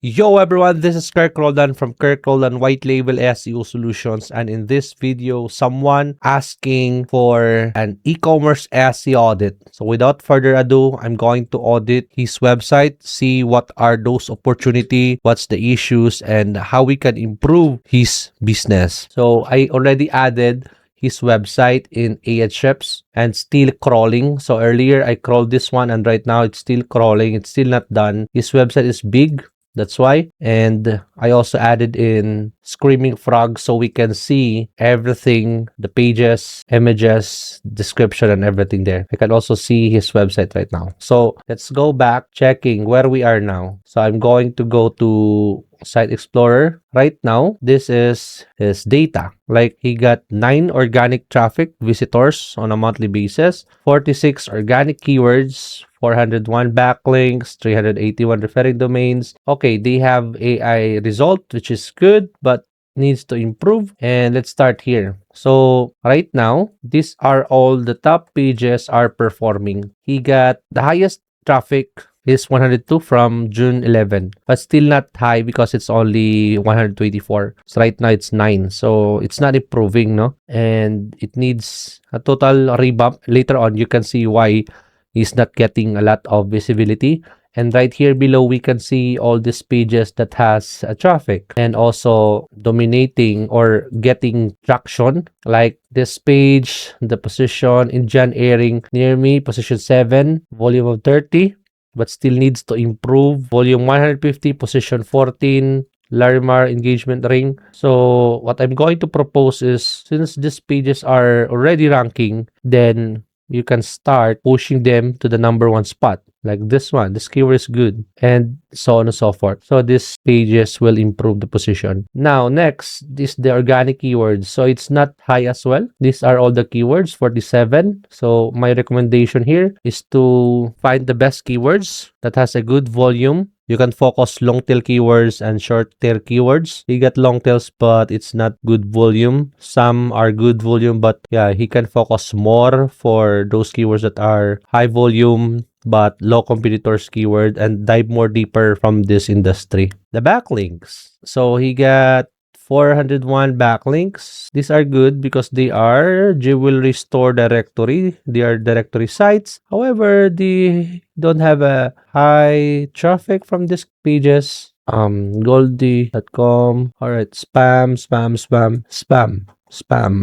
Yo everyone, this is Kirk Roldan from Kirk Roldan White Label SEO Solutions, and in this video, someone asking for an e-commerce SEO audit. So without further ado, I'm going to audit his website, see what are those opportunity, what's the issues, and how we can improve his business. So I already added his website in Ahrefs and still crawling. So earlier I crawled this one and right now it's still crawling. It's still not done. His website is big. That's why. And I also added in Screaming Frog so we can see everything, the pages, images, description, and everything there. I can also see his website right now. So let's go back checking where we are now. So I'm going to go to Site Explorer. Right now, this is his data. Like he got 9 organic traffic visitors on a monthly basis, 46 organic keywords, 401 backlinks, 381 referring domains. Okay, they have AI result, which is good, but needs to improve. And let's start here. So right now, these are all the top pages are performing. He got the highest traffic is 102 from June 11, but still not high because it's only 124. So right now it's 9. So it's not improving, no? And it needs a total revamp. Later on, you can see why he's not getting a lot of visibility. And right here below, we can see all these pages that has traffic and also dominating or getting traction. Like this page, the position in Jan airing near me, position 7, volume of 30, but still needs to improve. Volume 150, position 14, Larimar engagement ring. So what I'm going to propose is, since these pages are already ranking, then you can start pushing them to the number 1 spot. Like this one, this keyword is good, and so on and so forth. So these pages will improve the position. Now, next is the organic keywords. So it's not high as well. These are all the keywords, 47. So my recommendation here is to find the best keywords that has a good volume. You can focus long tail keywords and short tail keywords. He got long tails, but it's not good volume. Some are good volume, but yeah, he can focus more for those keywords that are high volume but low competitors keyword and dive more deeper from this industry. The backlinks. So he got 401 backlinks. These are good because they are jewelry store directory. They are directory sites. However, they don't have a high traffic from these pages. Goldie.com. All right, spam,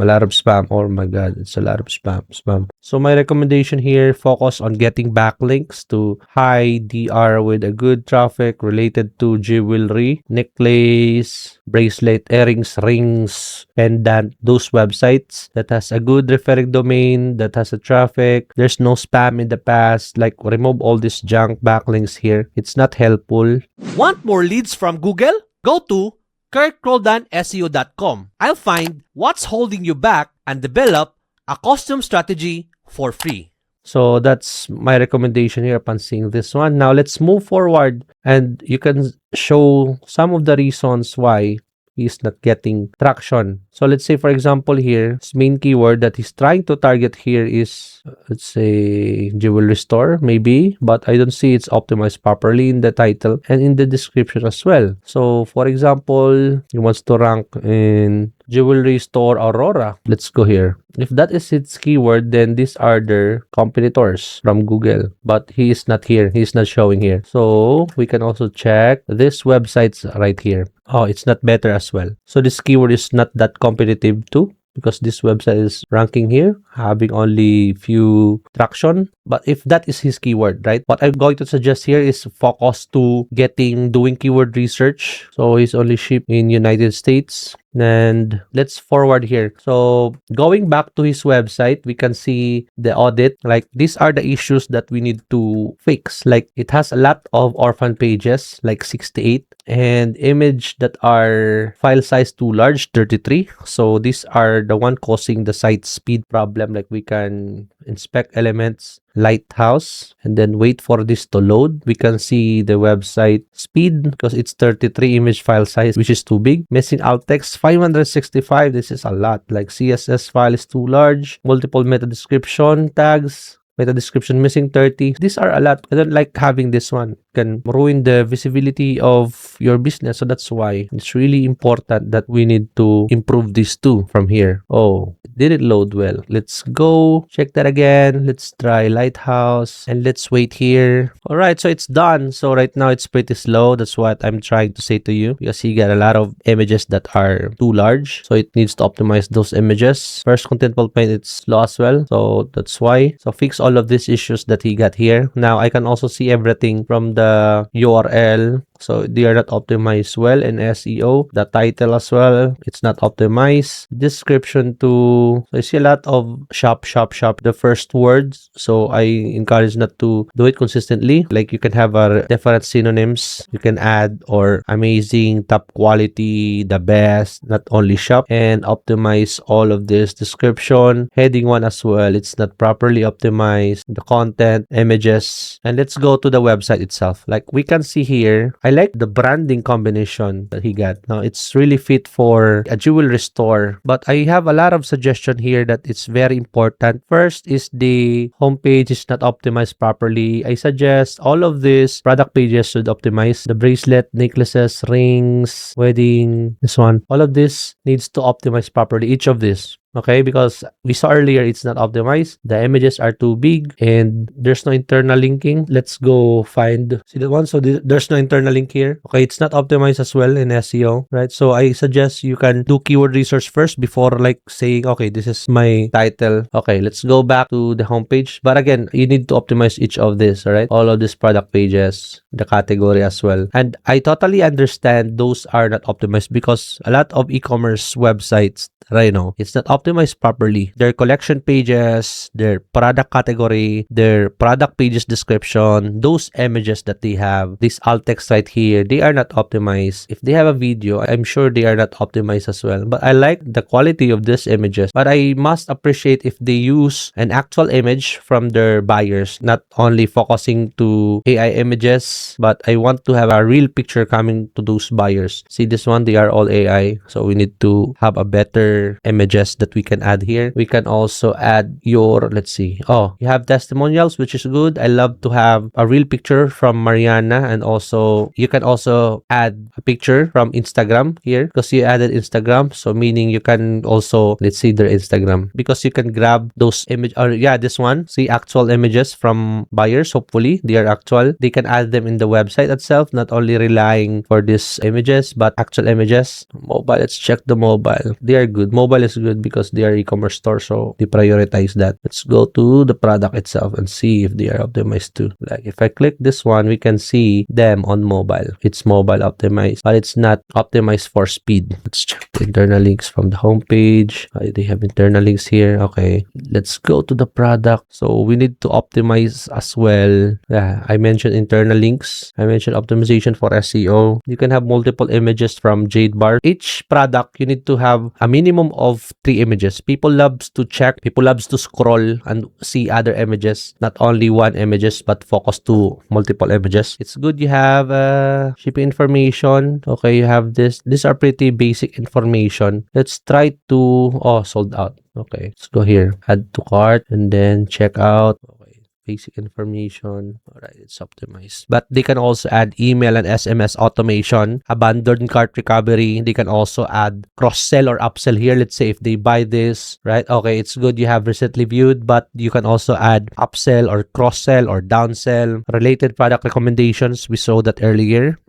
a lot of spam. Oh my god, it's a lot of spam. So my recommendation here, focus on getting backlinks to high DR with a good traffic related to jewelry, necklace, bracelet, earrings, rings, pendant, those websites that has a good referring domain, that has a traffic. There's no spam in the past. Like, remove all this junk backlinks here. It's not helpful. Want more leads from Google? Go to kirkroldanseo.com. I'll find what's holding you back and develop a custom strategy for free. So that's my recommendation here upon seeing this one. Now let's move forward and you can show some of the reasons why he's not getting traction. So let's say, for example, here, his main keyword that he's trying to target here is, let's say, jewelry store, maybe, but I don't see it's optimized properly in the title and in the description as well. So, for example, he wants to rank in jewelry store Aurora. Let's go here. If that is its keyword, then these are their competitors from Google, but he is not here. He is not showing here. So we can also check this website's right here. Oh, it's not better as well. So this keyword is not that competitive too, because this website is ranking here, having only few traction. But if that is his keyword, right? What I'm going to suggest here is focus to doing keyword research. So he's only shipped in United States. And let's forward here. So going back to his website, we can see the audit. Like, these are the issues that we need to fix. Like, it has a lot of orphan pages, like 68, and image that are file size too large, 33. So these are the one causing the site speed problem. Like, we can inspect elements, lighthouse, and then wait for this to load. We can see the website speed because it's 33 image file size, which is too big. Missing alt text 565. This is a lot. Like, CSS file is too large. Multiple meta description tags. Meta description missing 30. These are a lot. I don't like having this one. It can ruin the visibility of your business. So that's why it's really important that we need to improve these two from here. Oh, it didn't load well. Let's go check that again. Let's try Lighthouse and let's wait here. All right, so it's done. So right now it's pretty slow. That's what I'm trying to say to you, because you got a lot of images that are too large. So it needs to optimize those images. First contentful paint, it's slow as well. So that's why. So fix all of these issues that he got here. Now I can also see everything from the URL. So they are not optimized well in SEO. The title as well, it's not optimized. Description too. So I see a lot of shop, the first words. So I encourage not to do it consistently. Like you can have a different synonyms you can add, or amazing, top quality, the best, not only shop, and optimize all of this. Description, heading one as well, it's not properly optimized. The content, images, and let's go to the website itself. Like we can see here, I like the branding combination that he got. Now it's really fit for a jewelry store, but I have a lot of suggestion here that it's very important. First is the homepage is not optimized properly. I suggest all of these product pages should optimize. The bracelet, necklaces, rings, wedding, this one, all of this needs to optimize properly, each of this. Okay, because we saw earlier it's not optimized. The images are too big and there's no internal linking. Let's go find, see that one? So there's no internal link here. Okay, it's not optimized as well in SEO, right? So I suggest you can do keyword research first before like saying, okay, this is my title. Okay, let's go back to the homepage. But again, you need to optimize each of this, all right? All of these product pages, the category as well. And I totally understand those are not optimized because a lot of e-commerce websites right now, it's not optimized properly. Their collection pages, their product category, their product pages description, those images that they have, this alt text right here, they are not optimized. If they have a video, I'm sure they are not optimized as well. But I like the quality of these images. But I must appreciate if they use an actual image from their buyers, not only focusing to AI images, but I want to have a real picture coming to those buyers. See this one, they are all AI. So we need to have a better images that we can add here. We can also add your, let's see, oh, you have testimonials, which is good. I love to have a real picture from Mariana, and also you can also add a picture from Instagram here because you added Instagram. So meaning you can also, let's see their Instagram, because you can grab those image, or yeah, this one, see actual images from buyers. Hopefully they are actual. They can add them in the website itself, not only relying for these images, but actual images. Mobile, let's check the mobile. They are good. Mobile is good because they are e-commerce store, so they prioritize that. Let's go to the product itself and see if they are optimized too. Like if I click this one, we can see them on mobile. It's mobile optimized, but it's not optimized for speed. Let's check the internal links from the homepage. They have internal links here. Okay, let's go to the product. So we need to optimize as well. Yeah, I mentioned internal links. I mentioned optimization for SEO. You can have multiple images from Jade Bar. Each product, you need to have a minimum of 3 images. People loves to check, people loves to scroll and see other images, not only one images, but focus to multiple images. It's good you have shipping information. Okay, you have this. These are pretty basic information. Let's try to, oh, sold out. Okay, let's go here, add to cart, and then check out. Okay, basic information. All right, it's optimized. But they can also add email and SMS automation, abandoned cart recovery. They can also add cross-sell or upsell here. Let's say if they buy this, right? Okay, it's good you have recently viewed, but you can also add upsell or cross-sell or downsell. Related product recommendations, we saw that earlier.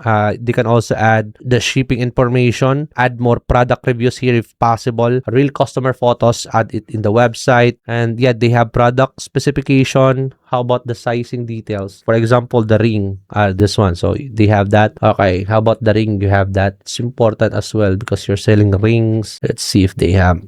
They can also add the shipping information, add more product reviews here if possible, real customer photos, add it in the website. And yeah, they have product specification. How about the sizing details? For example, the ring, this one. So they have that. Okay, how about the ring? You have that. It's important as well because you're selling rings. Let's see if they have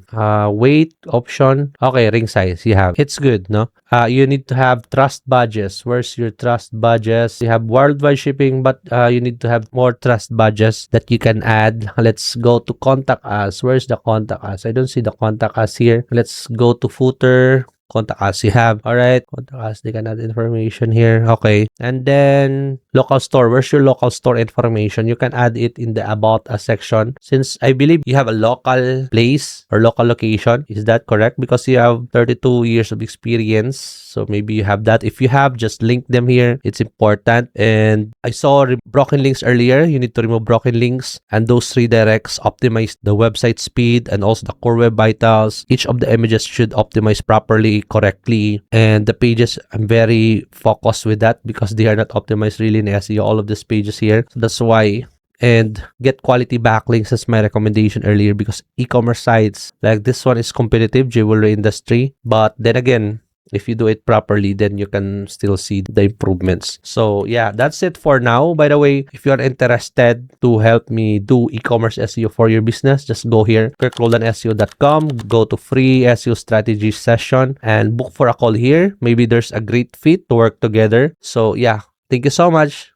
weight option. Okay, ring size. You have. It's good, no? You need to have trust badges. Where's your trust badges? You have worldwide shipping, but you need to have more trust badges that you can add. Let's go to contact us. Where's the contact us? I don't see the contact us here. Let's go to footer. contact us you have. All right, contact us, they can add information here. Okay, and then local store, where's your local store information? You can add it in the about us section, since I believe you have a local place or local location. Is that correct? Because you have 32 years of experience, so maybe you have that. If you have, just link them here, it's important. And I saw broken links earlier. You need to remove broken links, and those redirects optimize the website speed and also the core web vitals. Each of the images should optimize properly, correctly, and the pages, I'm very focused with that because they are not optimized really in SEO, all of these pages here. So that's why. And get quality backlinks as my recommendation earlier, because e-commerce sites like this one is competitive, jewelry industry, but then again, if you do it properly, then you can still see the improvements. So yeah, that's it for now. By the way, if you are interested to help me do e-commerce SEO for your business, just go here, kirkroldanseo.com, go to free SEO strategy session and book for a call here. Maybe there's a great fit to work together. So yeah, thank you so much.